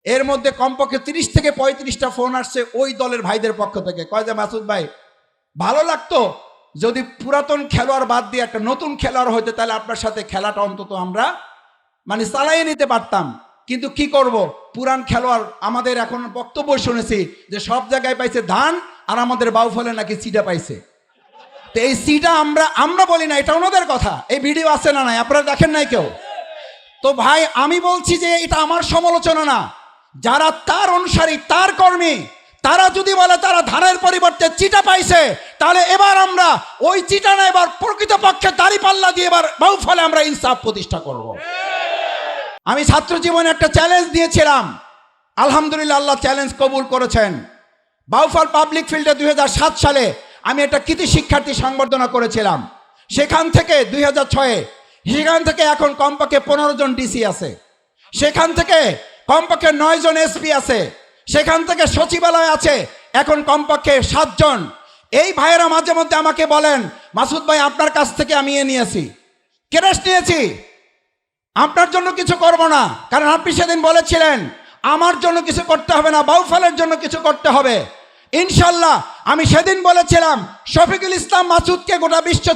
এর মধ্যে কমপক্ষে 30 থেকে 35টা ফোন আসছে ওই দলের ভাইদের পক্ষ থেকে, কয় যে মাসুদ ভাই ভালো লাগতো যদি পুরাতন খেলোয়াড় বাদ দিয়ে একটা নতুন খেলোয়াড় হইতে, তাহলে আপনার সাথে খেলাটা অন্তত আমরা মানে চালাইয়ে নিতে পারতাম। কিন্তু কি করব, পুরান খেলোয়াড় আমাদের এখন বক্তব্য শুনেছি যে সব জায়গায় পাইছে ধান, আর আমাদের বাউফলে নাকি সিটা পাইছে। তো এই সিটা আমরা বলি না, এটা ওনাদের কথা। এই ভিডিও আছে না নাই, আপনারা দেখেন নাই কেউ? তো ভাই আমি বলছি যে এটা আমার সমালোচনা না, যারা তার অনুসারী তার কর্মী তারা যদি বলে তারা ধানের পরিবর্তে চিটা পাইছে, তাহলে এবার আমরা ওই চিটা না, এবার প্রকৃতপক্ষে দাঁড়িপাল্লা দিয়ে এবার বাউফলে আমরা ইনসাফ প্রতিষ্ঠা করব। আমি ছাত্র জীবনে একটা চ্যালেঞ্জ দিয়েছিলাম, আলহামদুলিল্লাহ আল্লাহ চ্যালেঞ্জ কবুল করেছেন। বাউফল পাবলিক ফিল্ডে 2007 সালে আমি একটা কৃতি শিক্ষার্থী সংবর্ধনা করেছিলাম। সেখান থেকে 2006-এ সেখান থেকে এখন কমপক্ষে 15 জন ডিসি আছে, সেখান থেকে কমপক্ষে 9 জন এসপি আছে, সেখান থেকে সচিবালয় আছে এখন কমপক্ষে 7 জন। এই ভাইয়েরা মাঝে মধ্যে আমাকে বলেন, মাসুদ ভাই আপনার কাছ থেকে আমি নিয়েছি, ক্রেস্ট নিয়েছি, আপনার জন্য কিছু করব না, কারণ আপনি সেদিন বলেছিলেন আমার জন্য কিছু করতে হবে না, বাউফলের জন্য কিছু করতে হবে। ইনশাল্লাহ আমি সেদিন বলেছিলাম শফিকুল ইসলাম মাসুদকে গোটা বিশ্ব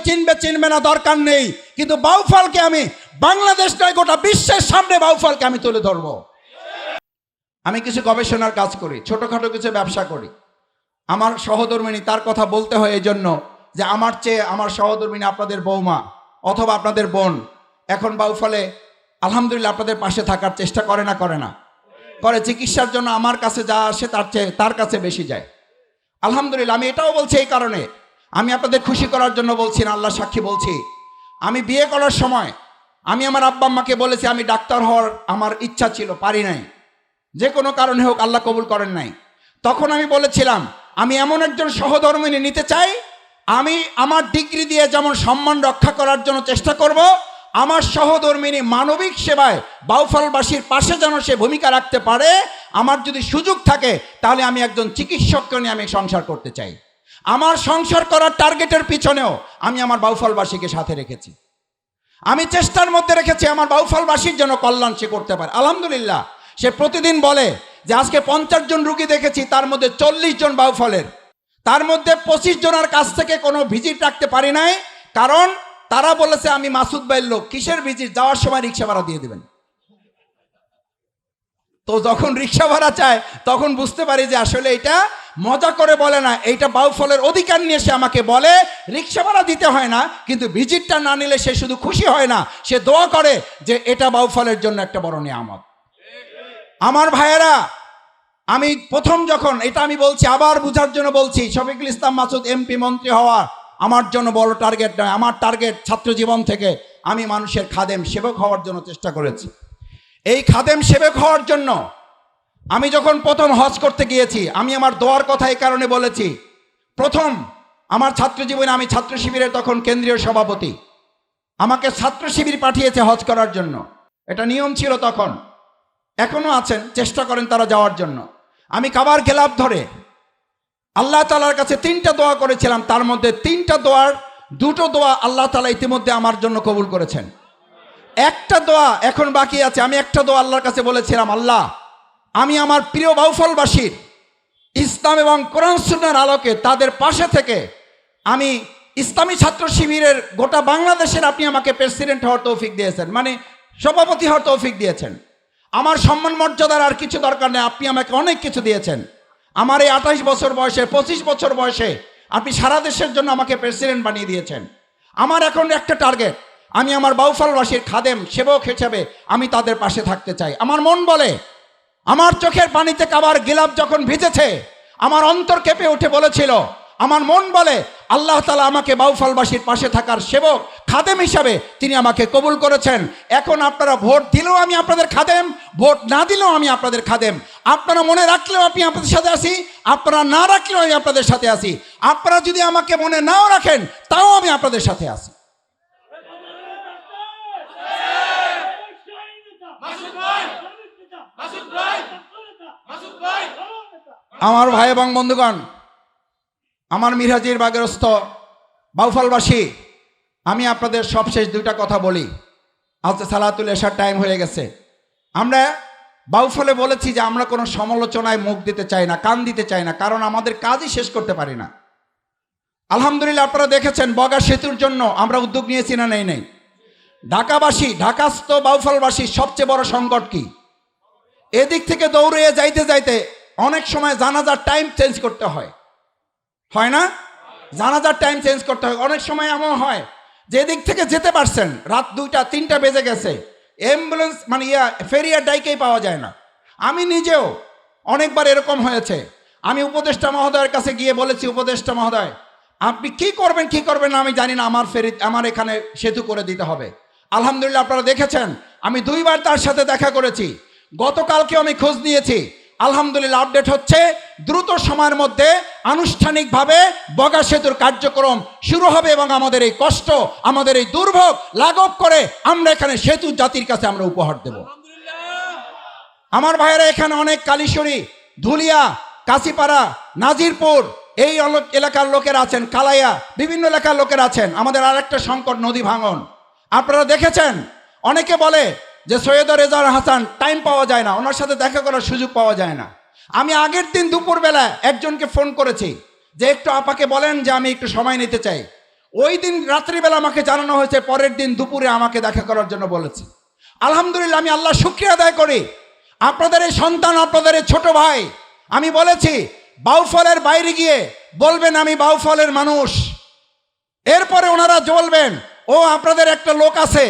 চিনবে না দরকার নেই, কিন্তু বাউফলকে আমি বাংলাদেশ নয় গোটা বিশ্বের সামনে বাউফলকে আমি তুলে ধরবো। আমি কিছু গবেষণার কাজ করি, ছোটখাটো কিছু ব্যবসা করি। আমার সহধর্মিণী, তার কথা বলতে হয় এই জন্য যে আমার চেয়ে আমার সহধর্মিণী আপনাদের বৌমা অথবা আপনাদের বোন এখন বাউফলে আলহামদুলিল্লাহ আপনাদের পাশে থাকার চেষ্টা করে না করে। চিকিৎসার জন্য আমার কাছে যা আসে তার চেয়ে তার কাছে বেশি যায়। আলহামদুলিল্লাহ আমি এটাও বলছি এই কারণে, আমি আপনাদের খুশি করার জন্য বলছি না, আল্লাহ সাক্ষী বলছি। আমি বিয়ে করার সময় আমি আমার আব্বা আম্মাকে বলেছি আমি ডাক্তার হওয়ার আমার ইচ্ছা ছিল, পারি নাই, যে কোনো কারণে হোক আল্লাহ কবুল করেন নাই। তখন আমি বলেছিলাম আমি এমন একজন সহধর্মিণী নিতে চাই, আমি আমার ডিগ্রি দিয়ে যেমন সম্মান রক্ষা করার জন্য চেষ্টা করব, আমার সহধর্মিণী মানবিক সেবায় বাউফলবাসীর পাশে যেন সে ভূমিকা রাখতে পারে। আমার যদি সুযোগ থাকে তাহলে আমি একজন চিকিৎসককে নিয়ে আমি সংসার করতে চাই। আমার সংসার করার টার্গেটের পিছনেও আমি আমার বাউফলবাসীকে সাথে রেখেছি, আমি চেষ্টার মধ্যে রেখেছি আমার বাউফলবাসীর জন্য কল্যাণ সে করতে পারে। আলহামদুলিল্লাহ সে প্রতিদিন বলে যে আজকে 50 জন রুগী দেখেছি, তার মধ্যে 40 জন বাউফলের, তার মধ্যে 25 জনের কাছ থেকে কোনো ভিজিট রাখতে পারি নাই, কারণ তারা বলেছে আমি মাসুদ ভাইয়ের লোক, কিসের ভিজিট, যাওয়ার সময় রিক্সা ভাড়া দিয়ে দেবেন। তো যখন রিক্সা ভাড়া চায় তখন বুঝতে পারি যে আসলে এটা মজা করে বলে না, এইটা বাউফলের অধিকার নিয়ে সে আমাকে বলে। রিক্সা ভাড়া দিতে হয় না, কিন্তু ভিজিটটা না নিলে সে শুধু খুশি হয় না, সে দোয়া করে যে এটা বাউফলের জন্য একটা বড় নিয়ামত। আমার ভাইয়েরা, আমি প্রথম যখন এটা আমি বলছি আবার বুঝার জন্য বলছি, শফিকুল ইসলাম মাসুদ এমপি মন্ত্রী হওয়া আমার জন্য বড় টার্গেট নয়। আমার টার্গেট ছাত্র জীবন থেকে আমি মানুষের খাদেম সেবক হওয়ার জন্য চেষ্টা করেছি। এই খাদেম সেবক হওয়ার জন্য আমি যখন প্রথম হজ করতে গিয়েছি, আমি আমার দোয়ার কথা এই কারণে বলেছি, প্রথম আমার ছাত্র জীবনে আমি ছাত্র শিবিরের তখন কেন্দ্রীয় সভাপতি, আমাকে ছাত্র শিবির পাঠিয়েছে হজ করার জন্য। এটা নিয়ম ছিল তখন, এখনো আছেন, চেষ্টা করেন তারা যাওয়ার জন্য। আমি কাবার গেলাপ ধরে আল্লাহ তাআলার কাছে 3টা দোয়া করেছিলাম, তার মধ্যে 3টা দোয়ার 2টো দোয়া আল্লাহ তাআলা ইতিমধ্যে আমার জন্য কবুল করেছেন। একটা দোয়া এখন বাকি আছে। আমি একটা দোয়া আল্লাহর কাছে বলেছিলাম, আল্লাহ আমি আমার প্রিয় বাউফলবাসীর ইসলাম এবং কোরআন সুন্নাহর আলোকে তাদের পাশে থেকে আমি ইসলামী ছাত্র শিবিরের গোটা বাংলাদেশের আপনি আমাকে প্রেসিডেন্ট হওয়ার তৌফিক দিয়েছেন, মানে সভাপতি হওয়ার তৌফিক দিয়েছেন। আমার সম্মান মর্যাদার আর কিছু দরকার নেই, আপনি আমাকে অনেক কিছু দিয়েছেন। আমার এই 28 বছর বয়সে 25 বছর বয়সে আপনি সারা দেশের জন্য আমাকে প্রেসিডেন্ট বানিয়ে দিয়েছেন। আমার এখন একটা টার্গেট, আমি আমার বাউফলবাসীর খাদেম সেবক হিসেবে আমি তাদের পাশে থাকতে চাই। আমার মন বলে, আমার চোখের পানিতে কাবার গিলাপ যখন ভিজেছে আমার অন্তর কেঁপে উঠে বলেছিল, আমার মন বলে আল্লাহ তাআলা আমাকে বাউফলবাসীর পাশে থাকার সেবক খাদেম হিসাবে তিনি আমাকে কবুল করেছেন। এখন আপনারা ভোট দিলেও আমি আপনাদের খাদেম, ভোট না দিলেও আমি আপনাদের খাদেম। আপনারা মনে রাখলেও আমি আপনাদের সাথে আছি, আপনারা না রাখলেও আমি আপনাদের সাথে আছি। আপনারা যদি আমাকে মনে নাও রাখেন তাও আমি আপনাদের সাথে আছি। আমার ভাই এবং বন্ধুগণ, আমার মিরাজির বাগেরস্থ বাউফলবাসী, আমি আপনাদের সবশেষ 2টা কথা বলি। আজ সালাতুল এশার টাইম হয়ে গেছে। আমরা বাউফলে বলেছি যে আমরা কোনো সমালোচনায় মুখ দিতে চাই না, কান দিতে চাই না, কারণ আমাদের কাজই শেষ করতে পারি না। আলহামদুলিল্লাহ আপনারা দেখেছেন বগা সেতুর জন্য আমরা উদ্যোগ নিয়েছি না? নেই। ঢাকাবাসী, ঢাকাস্থ বাউফলবাসী সবচেয়ে বড় সংকট কি? এদিক থেকে দৌড়ে যাইতে যাইতে অনেক সময় জানাজার টাইম চেঞ্জ করতে হয়, হয় না? জানাজার টাইম চেঞ্জ করতে হয়। অনেক সময় এমন হয় যে এদিক থেকে যেতে পারছেন, রাত 2টা 3টা বেজে গেছে, অ্যাম্বুলেন্স মানে ফেরিয়ার ডাইকেই পাওয়া যায় না। আমি নিজেও অনেকবার এরকম হয়েছে। আমি উপদেষ্টা মহোদয়ের কাছে গিয়ে বলেছি, উপদেষ্টা মহোদয় আপনি কি করবেন না আমি জানি না, আমার এখানে সেতু করে দিতে হবে। আলহামদুলিল্লাহ আপনারা দেখেছেন আমি 2বার তার সাথে দেখা করেছি। গতকালকেও আমি খোঁজ নিয়েছি। আলহামদুলিল্লাহ আপডেট হচ্ছে দ্রুত সময়ের মধ্যে আনুষ্ঠানিকভাবে বগা সেতুর কার্যক্রম শুরু হবে এবং আমাদের এই কষ্ট, আমাদের এই দুর্ভোগ লাঘব করে আমরা এখানে সেতু জাতির কাছে আমরা উপহার দেব। আমার ভাইয়েরা এখানে অনেক কালীশ্বরী, ধুলিয়া, কাশিপাড়া, নাজিরপুর এই এলাকার লোকেরা আছেন, কালাইয়া বিভিন্ন এলাকার লোকেরা আছেন। আমাদের আরেকটা সংকট নদী ভাঙন। আপনারা দেখেছেন অনেকে বলে যে সৈয়দ রেজাউল হাসান টাইম পাওয়া যায় না, ওনার সাথে দেখা করার সুযোগ পাওয়া যায় না। আমি আগের দিন দুপুরবেলা একজনকে ফোন করেছি যে একটু আপাকে বলেন যে আমি একটু সময় নিতে চাই। ওই দিন রাত্রিবেলা আমাকে জানানো হয়েছে পরের দিন দুপুরে আমাকে দেখা করার জন্য বলেছে। আলহামদুলিল্লাহ আমি আল্লাহ শুকরিয়া আদায় করি। আপনাদের এই সন্তান, আপনাদের এই ছোট ভাই, আমি বলেছি বাউফলের বাইরে গিয়ে বলবেন আমি বাউফলের মানুষ। এরপরে ওনারা বলবেন ও আপনাদের একটা লোক আছে,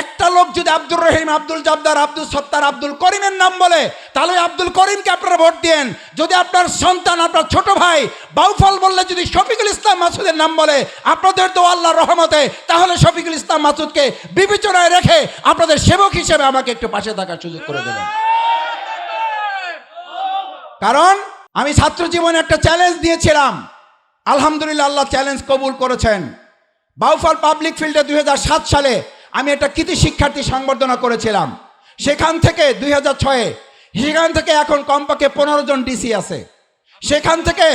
একটা লোক যদি আব্দুর রহিম, আব্দুল জব্বার, আব্দুল সত্তার, আব্দুল করিমের নাম বলে তাহলে আব্দুল করিমকে আপনারা ভোট দেন। যদি আপনার সন্তান, আপনার ছোট ভাই বাউফল বললে যদি শফিকুল ইসলাম মাসুদের নাম বলে আপনাদের তো আল্লাহর রহমতে, তাহলে শফিকুল ইসলাম মাসুদকে বিবেচনায় রেখে আপনাদের সেবক হিসেবে আমাকে একটু পাশে থাকার সুযোগ করে দেবেন। কারণ আমি ছাত্র জীবনে একটা চ্যালেঞ্জ দিয়েছিলাম, আলহামদুলিল্লাহ আল্লাহ চ্যালেঞ্জ কবুল করেছেন। বাউফল পাবলিক ফিল্ডে 2007 সালে আমি একটা কৃতি শিক্ষার্থী সংবর্ধনা করেছিলাম। সেখান থেকে 2006 সেখান থেকে এখন কমপক্ষে 15 জন ডিসি আছে, সেখান থেকে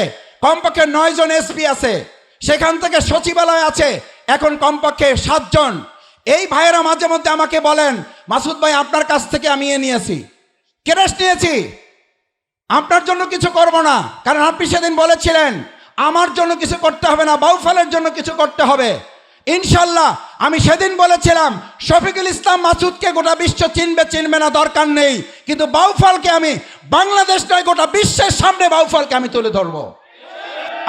কমপক্ষে 9 জন এসপি আছে, সেখান থেকে সচিবালয় আছে এখন কমপক্ষে 7 জন। এই ভাইয়েরা মাঝে মধ্যে আমাকে বলেন মাসুদ ভাই আপনার কাছ থেকে আমি নিয়েছি, ক্যাশ নিয়েছি, আপনার জন্য কিছু করব না, কারণ আপনি সেদিন বলেছিলেন আমার জন্য কিছু করতে হবে না, বাউফলের জন্য কিছু করতে হবে। ইনশাল্লাহ আমি সেদিন বলেছিলাম শফিকুল ইসলাম মাসুদকে গোটা বিশ্ব চিনবে না দরকার নেই, কিন্তু বাউফলকে আমি বাংলাদেশ নয় গোটা বিশ্বের সামনে বাউফলকে আমি তুলে ধরব।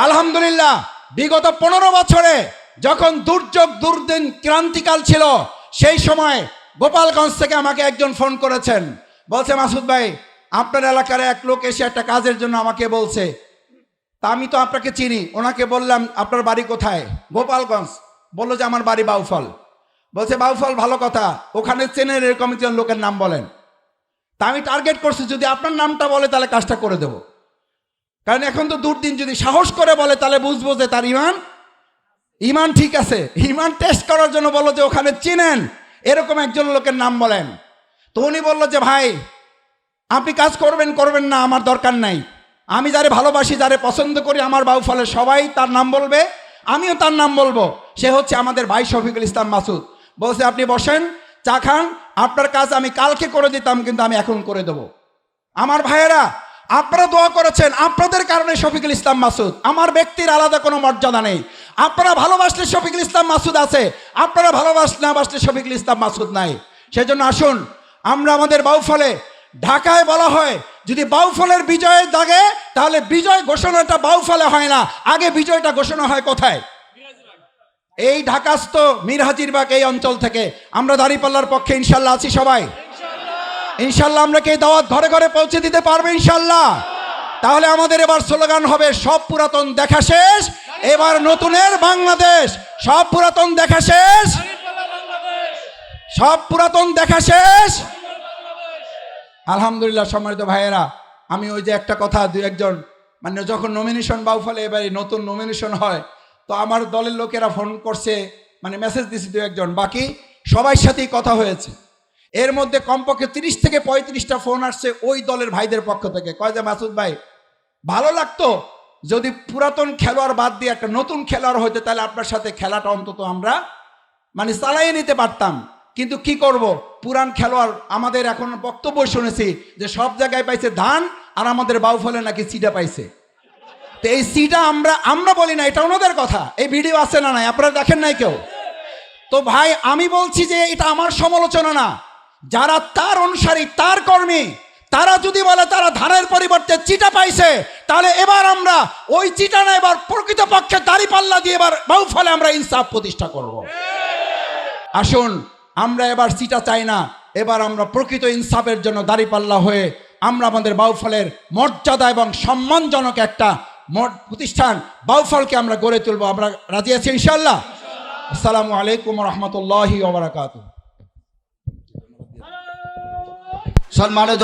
আলহামদুলিল্লাহ বিগত 15 বছরে যখন দুর্যোগ দুর্দিন ক্রান্তিকাল ছিল, সেই সময় গোপালগঞ্জ থেকে আমাকে একজন ফোন করেছেন, বলছে মাসুদ ভাই আপনার এলাকার এক লোক এসে একটা কাজের জন্য আমাকে বলছে, তা আমি তো আপনাকে চিনি। ওনাকে বললাম আপনার বাড়ি কোথায়? গোপালগঞ্জ। বললো যে আমার বাড়ি বাউফল। বলছে বাউফল, ভালো কথা, ওখানে চেনের এরকম একজন লোকের নাম বলেন। তা আমি টার্গেট করছি যদি আপনার নামটা বলে তাহলে কাজটা করে দেব, কারণ এখন তো দুর্দিন, যদি সাহস করে বলে তাহলে বুঝবো যে তার ইমান ঠিক আছে। ইমান টেস্ট করার জন্য বললো যে ওখানে চিনেন এরকম একজন লোকের নাম বলেন। তো উনি বললো যে ভাই আপনি কাজ করবেন না, আমার দরকার নাই, আমি যারে ভালোবাসি, যারে পছন্দ করি, আমার বাউফলের সবাই তার নাম বলবে, আমিও তার নাম বলবো, সে হচ্ছে আমাদের ভাই শফিকুল ইসলাম মাসুদ। বলছে আপনি বসেন, চা খান, আপনার কাজ আমি কালকে করে দিতাম কিন্তু আমি এখন করে দেব। আমার ভাইয়েরা আপনারা দোয়া করেছেন, আপনাদের কারণে শফিকুল ইসলাম মাসুদ, আমার ব্যক্তির আলাদা কোনো মর্যাদা নেই। আপনারা ভালোবাসলে শফিকুল ইসলাম মাসুদ আছে, আপনারা না বাসলে শফিকুল ইসলাম মাসুদ নাই। সেজন্য আসুন আমরা আমাদের বাউফলে, ঢাকায় বলা হয় যদি বাউফলের বিজয়ের দাগে, তাহলে বিজয় ঘোষণাটা বাউফলে হয় না, আগে বিজয়টা ঘোষণা হয় কোথায়? এই ঢাকাস্থ মিরহাজিরবাগ এই অঞ্চল থেকে। আমরা দাঁড়িপাল্লার পক্ষে ইনশাল্লাহ আছি সবাই, ইনশাল্লাহ আমরা কি দাওয়াত ঘরে ঘরে পৌঁছে দিতে পারবো ইনশাল্লাহ? তাহলে আমাদের এবার স্লোগান হবে সব পুরাতন দেখা শেষ, এবার নতুনের বাংলাদেশ। সব পুরাতন দেখা শেষ, সব পুরাতন দেখা শেষ। আলহামদুলিল্লাহ সম্মানিত ভাইয়েরা, আমি ওই যে একটা কথা দুই একজন মানে যখন নমিনেশন বাউফলে এবারে নতুন নমিনেশন হয়, তো আমার দলের লোকেরা ফোন করছে, মানে মেসেজ দিয়েছে দু একজন, বাকি সবার সাথেই কথা হয়েছে। এর মধ্যে কমপক্ষে 30 থেকে 35টা ফোন আসছে ওই দলের ভাইদের পক্ষ থেকে, কয় যে মাসুদ ভাই ভালো লাগতো যদি পুরাতন খেলোয়াড় বাদ দিয়ে একটা নতুন খেলোয়াড় হইতে, তাহলে আপনার সাথে খেলাটা অন্তত আমরা মানে চালাইয়ে নিতে পারতাম। কিন্তু কি করব, পুরান খেলোয়াড় আমাদের এখন বক্তব্য শুনেছি যে সব জায়গায় পাইছে ধান, আর আমাদের বাউফলে নাকি সিটা পাইছে। তো এই সিটা আমরা বলি না, এটা ওনাদের কথা। এই ভিডিও আছে না নাই, আপনারা দেখেন নাই কেউ? তো ভাই আমি বলছি যে এটা আমার সমালোচনা না, যারা তার অনুসারী, তার কর্মী, তারা যদি বলে তারা ধানের পরিবর্তে চিটা পাইছে, তাহলে এবার আমরা ওই চিটা না, এবার প্রকৃতপক্ষে দাঁড়িপাল্লা দিয়ে এবার বাউফলে আমরা ইনসাফ প্রতিষ্ঠা করব। আসুন, আমরা এবার চিটা চাই না, এবার আমরা প্রকৃত ইনসাফের জন্য দাঁড়িপাল্লা হয়ে আমরা আমাদের বাউফলের মর্যাদা এবং সম্মানজনক একটা প্রতিষ্ঠান বাউফলকে আমরা গড়ে তুলব। আমরা রাজি আছি ইনশাআল্লাহ। আসসালামু আলাইকুম রহমতুল্লাহি ওয়া বারাকাতুহু। সম্মানিত